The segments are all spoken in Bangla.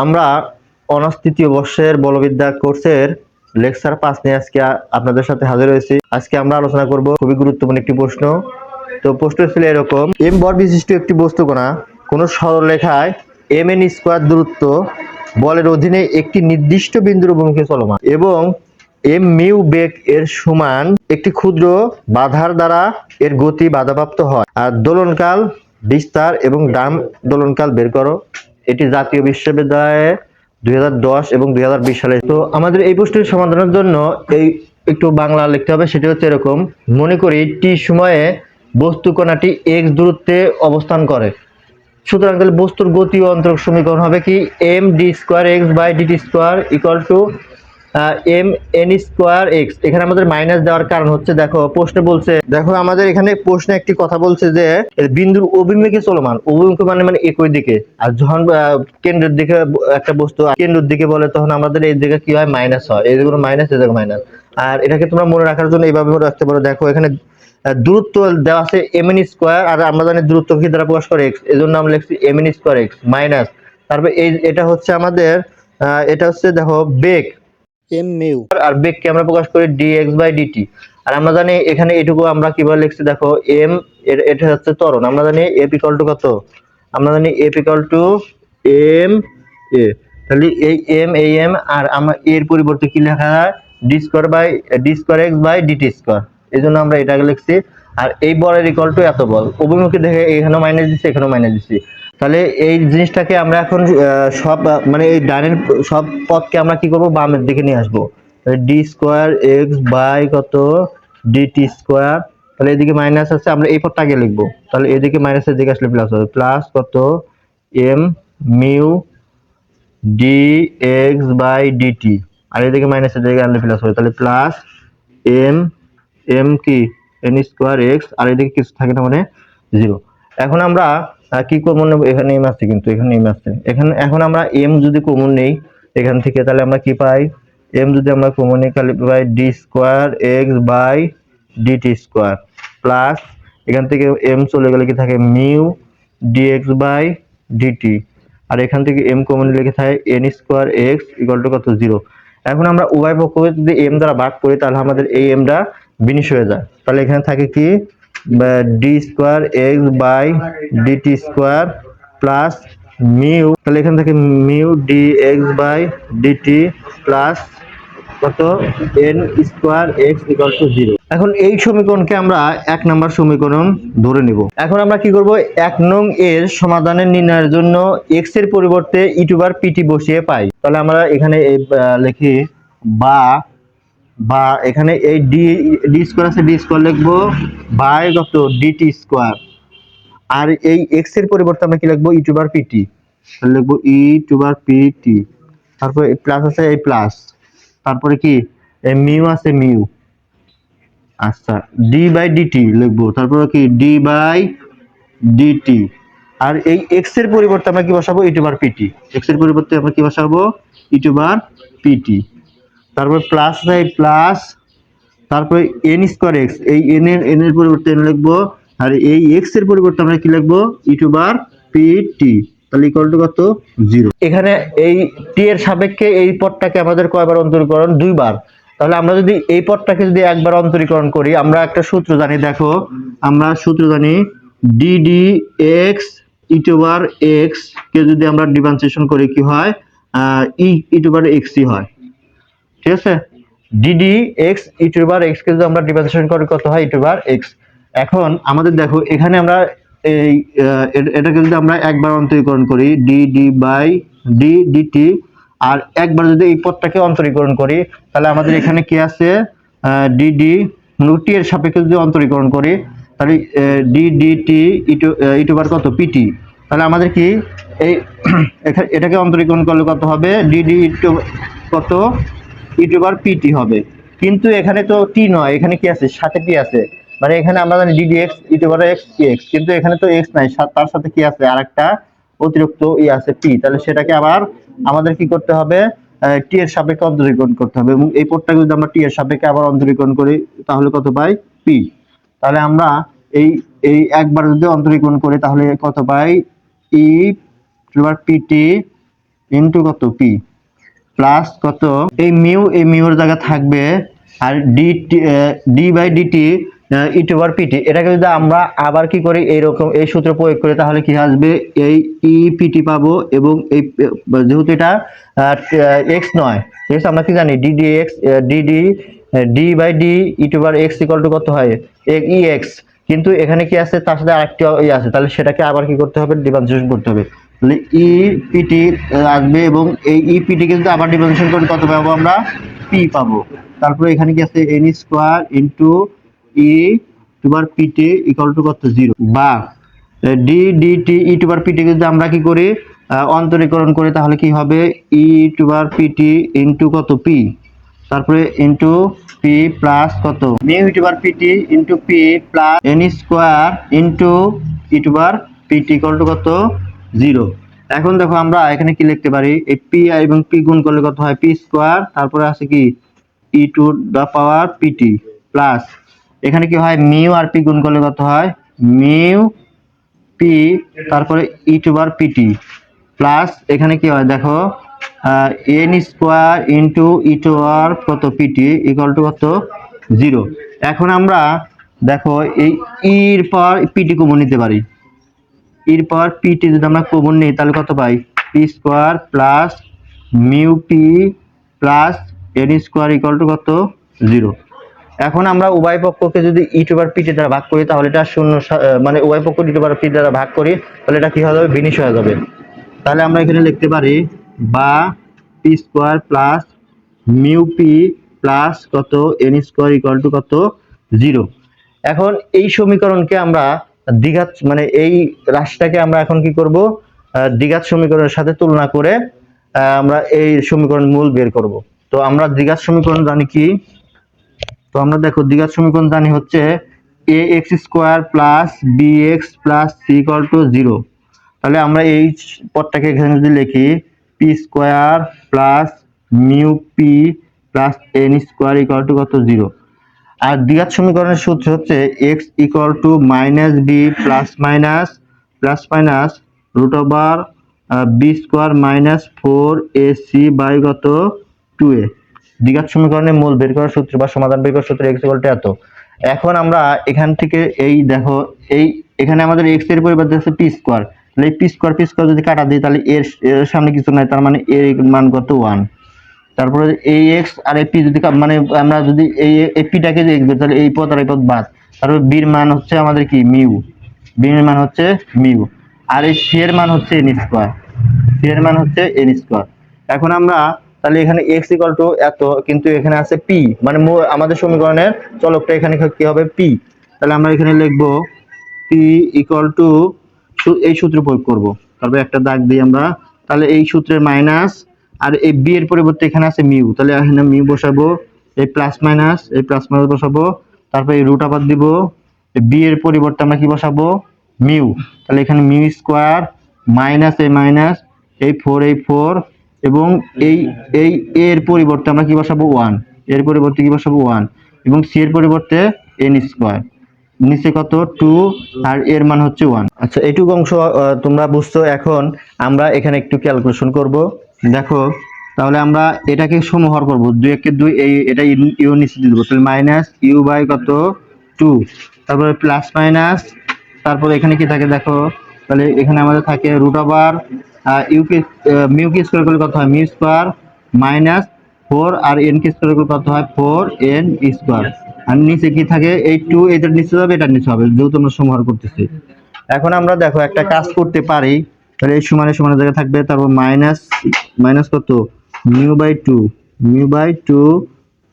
আমরা অনার্স তৃতীয় বর্ষের বলবিদ্যা কোর্সের লেকচার 5 নিয়ে আজকে আপনাদের সাথে হাজির হয়েছি। আজকে আমরা আলোচনা করব খুবই গুরুত্বপূর্ণ একটি প্রশ্ন। তো প্রশ্ন ছিল এরকম: এম ভর বিশিষ্ট একটি বস্তুকণা কোন সরলরেখায় এম এন স্কয়ার দূরত্ব বলের অধীনে একটি নির্দিষ্ট বিন্দুর অভিমুখে চলমান এবং এম মিউ বেগ এর সমান একটি ক্ষুদ্র বাধার দ্বারা এর গতি বাধাপ্রাপ্ত হয়। আর দোলনকাল, বিস্তার এবং ডান দোলনকাল বের করো। এটি জাতীয় বিশ্ববিদ্যালয়ে 2010 এবং 2020 সালে। তো আমাদের এই প্রশ্নের সমাধানের জন্য এই একটু বাংলা লিখতে হবে। সেটা হচ্ছে এরকম: মনে করি টি সময়ে বস্তু কণাটি এক্স দূরত্বে অবস্থান করে। সুতরাং তাহলে বস্তুর গতি ও অন্তরক সমীকরণ হবে কি? M d square x by DT square equal to m n square x. এখানে আমাদের মাইনাস দেওয়ার কারণ হচ্ছে, দেখো প্রশ্নে বলছে, দেখো আমাদের এখানে প্রশ্নে একটি কথা বলছে যে বিন্দুর অভিমুখে চলমান। অভিমুখে মানে একই দিকে। আর যখন কেন্দ্রের দিকে একটা বস্তু কেন্দ্রের দিকে বলে তখন আমাদের এই দিকে কি হয়? মাইনাস হয়। এই দিকে মাইনাস, এই দিকে মাইনাস। আর এটাকে তোমরা মনে রাখার জন্য এইভাবে মনে রাখতে পারো। দেখো এখানে দূরত্ব দেওয়া আছে এম এন স্কোয়ার, আর আমরা জানি দূরত্ব কি দ্বারা প্রকাশ করে? এক্স। এজন্য আমরা লিখছি m n square x minus, তারপর এটা হচ্ছে আমাদের এটা হচ্ছে দেখো বেগ এম মিউ, আর বেগকে আমরা প্রকাশ করি dx বাই dt। আর আমরা জানি এখানে এটুকু আমরা কিভাবে লিখছি, দেখো m এটা হচ্ছে ত্বরণ। আমরা জানি f ইকুয়াল টু কত? আমরা জানি f equal to m a। তাহলে এই m এই m, আর আমরা এর পরিবর্তে কি লেখা যায়? d square x by dt square. এজন্য আমরা এটাকে লিখছি। আর এই বলের ইকুয়াল টু এত বল। অভিমুখে দেখে এখানেও মাইনাস দিচ্ছি, এখানেও মাইনাস দিচ্ছি। তাহলে এই জিনিসটাকে আমরা এখন সব মানে এই ডানের সব পদকে আমরা কি করব? বামের দিকে নিয়ে আসবো। ডি স্কোয়ার এক্স বাই কত? DT square. তাহলে এদিকে মাইনাস আছে, আমরা এই পদটা আগে লিখবো। তাহলে এদিকে মাইনাসের দিকে আসলে প্লাস হবে। প্লাস কত? M mu D X by DT. আর এদিকে মাইনাসের দিকে আনলে প্লাস হবে। তাহলে প্লাস এম এম কি এন স্কোয়ার এক্স, আর এদিকে কিছু থাকে না মানে 0। এখন আমরা কি কমন নেব? এখানে এম আছে, কিন্তু এখানে এম আছে। এখন আমরা এম যদি কমন নেই এখান থেকে, তাহলে আমরা কি পাই? এম যদি আমরা কমন নেই তাহলে পাই D square x by DT square plus এখান থেকে এম চলে গেলে কি থাকে? Mu DX by DT. আর এখান থেকে এম কমন লিখে থাকে N square X equal to কত? 0। এখন আমরা উভয় পক্ষকে যদি এম দ্বারা ভাগ করি তাহলে আমাদের এই এমটা বিনিশ হয়ে যায়। তাহলে এখানে থাকে কি? D square x by DT square plus mu, তাহলে এখান থেকে mu D X by DT plus কত? N square X equal to 0। এখন এই সমীকরণকে আমরা 1 নম্বর সমীকরণ ধরে নিব। এখন আমরা কি করব? 1 নং এর সমাধানের নির্ণয়ের জন্য এক্স এর পরিবর্তে ই টু বার পিটি বসিয়ে পাই। তাহলে আমরা এখানে লিখি বা এখানে এই ডি স্কোয়ার আছে, ডি স্কোয়ার লিখবো বাই কত? DT square. আর এই এক্স এর পরিবর্তে আমরা কি লিখবো? ই টু বার পিটি। তাহলে লিখবো ই টু বার পিটি। তারপরে প্লাস আছে এই প্লাস, তারপরে কি মিউ আছে মিউ। আচ্ছা, ডি বাই ডিটি লিখবো, তারপরে কি ডি বাই ডিটি। আর এই এক্স এর পরিবর্তে আমরা কি বসাবো? ই টু বার পিটি। এক্স এর পরিবর্তে আমরা কি বসাবো? ই টু বার পিটি। তারপর প্লাস আছে প্লাস, তারপরে এন স্কোয়ার এক্স, এই এন এর পরিবর্তে এন লিখবো। আর এই এক্স এর পরিবর্তে আমরা কি লিখবো? ই টু বার পিটি। তাহলে ইকুয়াল টু কত? 0। এখানে এই টি এর সাপেক্ষে এই পদটাকে আমাদের কয়বার অন্তরীকরণ? 2 বার। তাহলে আমরা যদি এই পদটাকে যদি একবার অন্তরীকরণ করি, আমরা একটা সূত্র জানি। দেখো আমরা সূত্র জানি D D x E to bar x কে যদি আমরা ডিফারেন্সিয়েশন করি কি হয়? ই টু বার এক্সই হয়। ঠিক আছে? DD x E to bar x কে যদি আমরা ডিফারেন্সিয়েশন করি কত হয়? ই টু বার এক্স। এখন আমাদের দেখো এখানে আমরা এই এটাকে যদি আমরা একবার অন্তরীকরণ করি D D by D DT, আর একবার যদি এই পদটাকে অন্তরীকরণ করি তাহলে আমাদের এখানে কি আছে? ডিডি টি এর সাপেক্ষে যদি অন্তরীকরণ করি তাহলে ডি ডিটি ই টু বার কত? পিটি। তাহলে আমাদের কি এই এটাকে অন্তরীকরণ করলে কত হবে? ডিডি কত? ই টু বার পিটি হবে। কিন্তু এখানে তো টি নয়, এখানে কি আছে? সাথে টি আছে। মানে এখানে আমরা জানি d d x E to bar x x, কিন্তু এখানে তো এক্স নাই, তার সাথে কি আছে? আরেকটা অতিরিক্ত আছে টি। তাহলে সেটাকে আবার আমাদের কি করতে হবে? টি এর সাপেক্ষে অন্তরীকরণ করতে হবে। এবং এই পদটাকে যদি আমরা টি এর সাপেক্ষে আবার অন্তরীকরণ করি তাহলে কত পাই? পি। তাহলে আমরা এই এই একবার যদি অন্তরীকরণ করি তাহলে কত পাই? ই টু বার পিটি ইন্টু কত পি প্লাস কত এই মিউর জায়গা থাকবে আর D by DT E to power PT. এটাকে যদি আমরা আবার কি করি এইরকম এই সূত্র প্রয়োগ করে তাহলে কি আসবে এই ই পিটি পাবো এবং এই যেহেতু এটা এক্স নয়, ঠিক আছে, আমরা কি জানি d d x d d d by d e to power x equal to কত হয় ই এক্স, কিন্তু এখানে কি আছে তার সাথে আরেকটি আছে, তাহলে সেটাকে আবার কি করতে হবে ডিফারেন্সিয়েশন করতে হবে। তাহলে ই পিটি আসবে এবং এই ই পিটি কে যদি আবার ডিফারেন্সিয়েশন করি কত পাবো আমরা পি পাবো। তারপরে এখানে কি আছে n square into e to power p t equal to কত 0 বা d d t E to power p t যদি আমরা কি করি অন্তরীকরণ করি তাহলে কি হবে e to power p t into কত পি, তারপরে ইনটু পি প্লাস কত mu e to power p t into p plus N square into e to power p t equal to কত 0। এখন দেখো আমরা এখানে কি লিখতে পারি এই পি এবং পি গুণ করলে কত হয় পি স্কয়ার, তারপরে আছে কি E to the power PT plus এখানে কি হয় মিউ আর পি গুণ করলে কত হয় মিউ পি তারপরে ই টু পাওয়ার পিটি প্লাস এখানে কি হয় দেখো N square into e to পাওয়ার কত পিটি ইকুয়াল টু কত 0। এখন আমরা দেখো এই ইর পাওয়ার পিটি কমন নিতে পারি, ইর পাওয়ার পিটি যদি আমরা কমন নিই তাহলে কত পাই P square plus mu P plus N square equal to কত 0। এখন আমরা উভয় পক্ষকে যদি ই টু পাওয়ার পিটি দ্বারা ভাগ করি তাহলে এটা শূন্য মানে উভয় পক্ষ ই টু পাওয়ার পিটি দ্বারা ভাগ করি তাহলে এটা কি হয়ে যাবে বিনিশ হয়ে যাবে। তাহলে আমরা এখানে লিখতে পারি বা P square plus mu P plus কত এন স্কয়ার ইকুয়াল টু কত 0। এখন এই সমীকরণকে আমরা দ্বিঘাত মানে এই রাশিটাকে আমরা এখন কি করব দ্বিঘাত সমীকরণের সাথে তুলনা করে আমরা এই সমীকরণ মূল বের করব। তো আমরা দ্বিঘাত সমীকরণ জানি কি, তো আমরা দেখো দ্বিঘাত সমীকরণ জানি হচ্ছে A X square plus B X plus C equal to 0। তাহলে আমরা এই পদটাকে এখানে যদি লিখি P square plus mu P plus N square equal to কত 0। আর দ্বিঘাত সমীকরণের সূত্র হচ্ছে x equal to minus B plus minus root over B square minus 4ac by কত 2a। দ্বিঘাত সমীকরণের মূল বের করার সূত্র বা সমাধান বের করার সূত্র x ইকুয়াল টু এত। এখন আমরা এখান থেকে এই দেখো এই এখানে আমাদের x এর পরিবর্তে আছে পি স্কোয়ার, তাহলে এই পি স্কোয়ার যদি কাটা দিই তাহলে এর সামনে কিছু নাই, তার মানে এর মান কত 1। তারপরে এই এক্স আর এই পি যদি মানে আমরা যদি এই পিটাকে যদি এক্স তাহলে এই পদ আর এই পদ বাদ, তারপরে বির মান হচ্ছে আমাদের কি মিউ, বি এর মান হচ্ছে মিউ আর এই সি এর মান হচ্ছে এন স্কয়ার, সি এর মান হচ্ছে এন স্কয়ার। এখন আমরা তাহলে এখানে এক্স ইকুয়াল টু এত কিন্তু এখানে আছে পি মানে আমাদের সমীকরণের চলকটা এখানে কি হবে পি, তাহলে আমরা এখানে লিখবো পি ইকুয়াল টু এই সূত্র প্রয়োগ করব, তারপরে একটা দাগ দিই আমরা, তাহলে এই সূত্রের মাইনাস আর এই বি এর পরিবর্তে এখানে আছে মিউ, তাহলে এখানে মিউ বসাবো, এই প্লাস মাইনাস বসাবো, তারপর এই রুট আবার দিব, বি এর পরিবর্তে আমরা কি বসাবো মিউ, তাহলে এখানে মিউ স্কয়ার মাইনাস এই 4 এবং এই এর পরিবর্তে আমরা কি বসাবো 1, এর পরিবর্তে কি বসাবো 1 এবং সি এর পরিবর্তে এন স্কয়ার, নিচে কত 2 আর এর মান হচ্ছে 1। আচ্ছা এইটুকু অংশ তোমরা বুঝছো। এখন আমরা এখানে একটু ক্যালকুলেশন করব। দেখো তাহলে আমরা এটাকে সমহর করব 2 একে 2 এই এটা ইউ নিচে দিয়ে দেব, তাহলে মাইনাস ইউ বাই কত 2, তারপরে প্লাস মাইনাস, তারপরে এখানে কি থাকে দেখো, তাহলে এখানে আমাদের থাকে রুট ওভার ইউ কে মিউ কে স্কয়ার করলে কত হয় মিউ স্কয়ার মাইনাস 4 আর এন কে স্কয়ার করলে কত হয় 4n স্কয়ার, আর নিচে কি থাকে এই 2 এটার নিচে যাবে এটার নিচে হবে যেহেতু আমরা সমহর করতেছি। এখন আমরা দেখো একটা কাজ করতে পারি, তাহলে এই সমানের জায়গায় থাকবে, তারপর মাইনাস কত মিউ বাই 2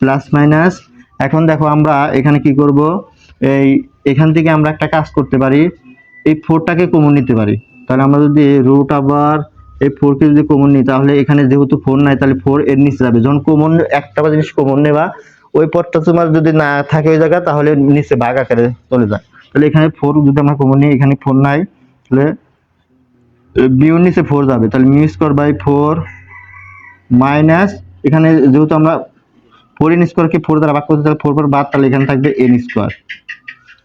প্লাস মাইনাস। এখন দেখো আমরা এখানে কি করব, এখান থেকে আমরা একটা কাজ করতে পারি, এই 4টাকে কমন নিতে পারি, তাহলে আমরা যদি রুট আবার এই 4 কে যদি কমন নিই তাহলে এখানে যেহেতু 4 নাই তাহলে 4 এর নিচে যাবে, যখন কমন একটা জিনিস কমন নেবা ওই পদটা তোমার যদি না থাকে ওই জায়গা তাহলে নিচে ভাগ আকারে চলে যায়, তাহলে এখানে 4 যদি আমরা কমন নিই এখানে 4 নাই তাহলে মিউর নিচে 4 যাবে, তাহলে মিউ স্কয়ার বাই 4 মাইনাস এখানে যেহেতু আমরা 4 এন স্কয়ার কে 4 দ্বারা ভাগ করতে তাহলে 4 পর বাদ, তাহলে এখানে থাকবে এন স্কয়ার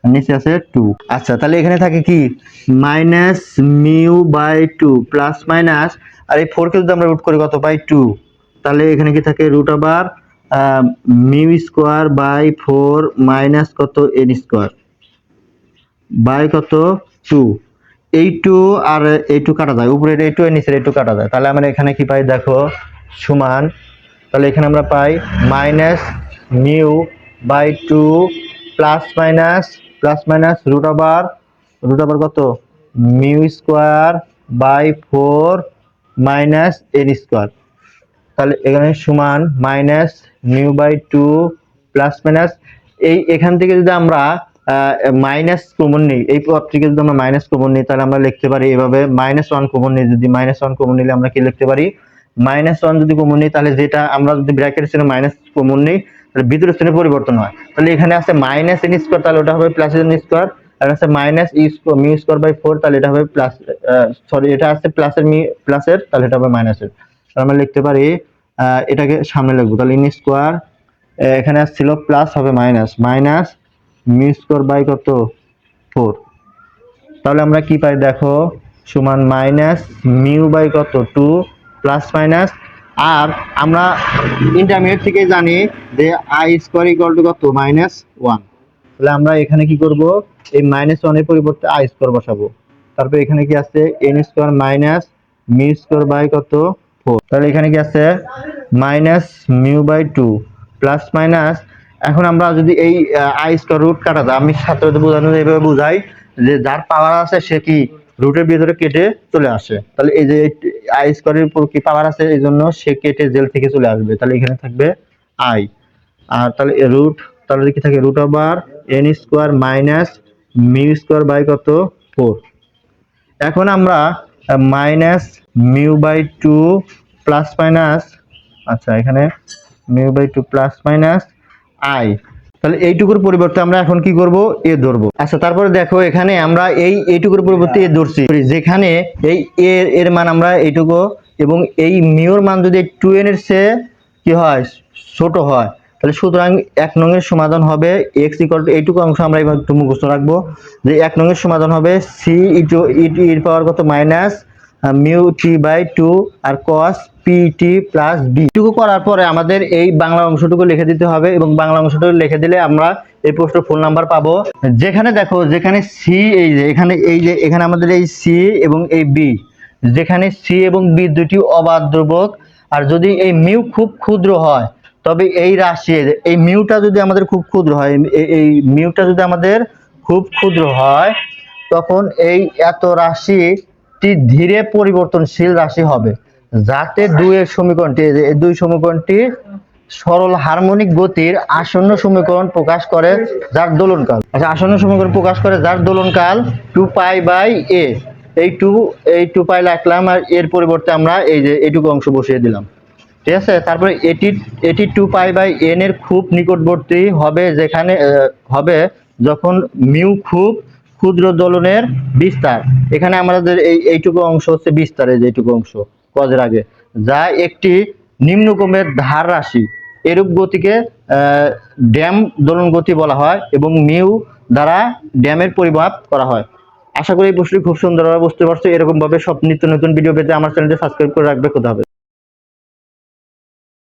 আর নিচে আছে 2। আচ্ছা তাহলে এখানে থাকে কি minus mu by 2 plus minus আর এই 4 কে যদি আমরা রুট করি কত পাই 2, তাহলে এখানে কি থাকে root over mu square by 4 minus কত n স্কয়ার বাই কত 2। এই 2 আর এই 2 কাটা যায়, উপরে এই 2 এর নিচে এই 2 কাটা যায়, তাহলে আমরা এখানে কি পাই দেখো সমান, তাহলে এখানে আমরা পাই minus mu by 2 plus minus root over কত mu square by 4 minus n square, তাহলে এখানে সমান minus mu by 2 plus minus এই এখান থেকে যদি আমরা মাইনাস কমন নিই, এই পদ থেকে যদি আমরা মাইনাস কমন নিই তাহলে আমরা লিখতে পারি এভাবে -1 কমন নিই, যদি -1 কমন নিলে আমরা কি লিখতে পারি -1 যদি কমন নিই তাহলে যেটা আমরা যদি ব্র্যাকেটের চিহ্ন মাইনাস কমন নিই তাহলে ভিতরের চিহ্ন পরিবর্তন হয়, তাহলে এখানে আছে মাইনাস n স্কয়ার, তাহলে ওটা হবে প্লাস n স্কয়ার, আর আছে minus e square mu square by 4, তাহলে এটা হবে প্লাস সরি এটা আছে প্লাসের তাহলে এটা হবে মাইনাসের, তাহলে আমরা লিখতে পারি এটাকে সামনে লিখবো, তাহলে n স্কয়ার এখানে ছিল প্লাস হবে মাইনাস মিউ স্কয়ার বাই কত 4, তাহলে আমরা কি পাই দেখো সমান মাইনাস মিউ বাই কত 2 প্লাস মাইনাস, আর আমরা ইন্টারমিডিয়েট থেকে জানি যে i স্কয়ার ইকুয়াল টু কত -1, তাহলে আমরা এখানে কি করব এই -1 এর পরিবর্তে i স্কয়ার বসাবো, তারপর এখানে কি আছে n square minus mu square by কত 4, তাহলে এখানে কি আছে minus mu by 2 plus minus, এখন আমরা যদি এই i স্কয়ার রুট কাটা যায়, আমি ছাত্রদের বোঝানোর এইভাবে বুঝাই যে যার পাওয়ার আছে সে কি রুটের ভিতরে কেটে চলে আসে, তাহলে এই যে i স্কয়ারের উপর কি পাওয়ার আছে এই জন্য সে কেটে জেল থেকে চলে আসবে, তাহলে এখানে থাকবে i, আর তাহলে রুট তাহলে কি থাকে root over n square minus mu square by কত 4, এখন আমরা minus mu by 2 plus minus, আচ্ছা এখানে mu by 2 plus minus i, তাহলে এইটুকুর পরিবর্তে আমরা এখন কি করব a ধরবো। আচ্ছা তারপরে দেখো এখানে আমরা এইটুকুর পরিবর্তে a ধরছি, যেখানে এই এর মান আমরা এইটুকু এবং এই মিউর মান যদি 2n এর চেয়ে কি হয় ছোট হয়, তাহলে সুতরাং 1 নং এর সমাধান হবে x ইকুয়াল টু এইটুকু অংশ আমরা এবার একটু মুখস্থ রাখবো যে 1 নং এর সমাধান হবে c এর পাওয়ার কত মাইনাস মিউ t বাই 2 আর cos pt প্লাস b, এটুকু করার পরে আমাদের এই বাংলা অংশটুকু লিখে দিতে হবে এবং বাংলা অংশটুকু লিখে দিলে আমরা এই প্রশ্নের ফুল নাম্বার পাবো। যেখানে দেখো যেখানে c এখানে আমাদের এই c এবং এই b, যেখানে c এবং b দুটি অবাধ ধ্রুবক, আর যদি এই মিউ খুব ক্ষুদ্র হয় তবে এই রাশি এই মিউটা যদি আমাদের খুব ক্ষুদ্র হয়, এই মিউটা যদি আমাদের খুব ক্ষুদ্র হয় তখন এই এত রাশিটি ধীরে পরিবর্তনশীল রাশি হবে, যাতে দুই সমীকরণটি সরল হারমোনিক গতির আসন্ন সমীকরণ প্রকাশ করে যার দোলনকাল, আচ্ছা আসন্ন সমীকরণ প্রকাশ করে যার দোলনকাল 2π/a, এই 2 পাই লিখলাম আর এর পরিবর্তে আমরা এই যে এইটুকু অংশ বসিয়ে দিলাম, ঠিক আছে। তারপরে এটি 2π/n এর খুব নিকটবর্তী হবে, যেখানে হবে যখন মিউ খুব ক্ষুদ্র দোলনের বিস্তার, এখানে আমাদের এইটুকু অংশ হচ্ছে বিস্তারের যেটুকু অংশ কজের আগে, যা একটি নিম্নক্রমের ধার রাশি, এরূপ গতিকে ড্যাম দোলন গতি বলা হয় এবং মিউ দ্বারা ড্যামের পরিমাপ করা হয়। আশা করি এই প্রশ্নটি খুব সুন্দরভাবে বুঝতে পারছো। এরকম ভাবে সব নিত্য নতুন ভিডিও পেতে আমার চ্যানেলটি সাবস্ক্রাইব করে রাখবে। খোদা হাফেজ।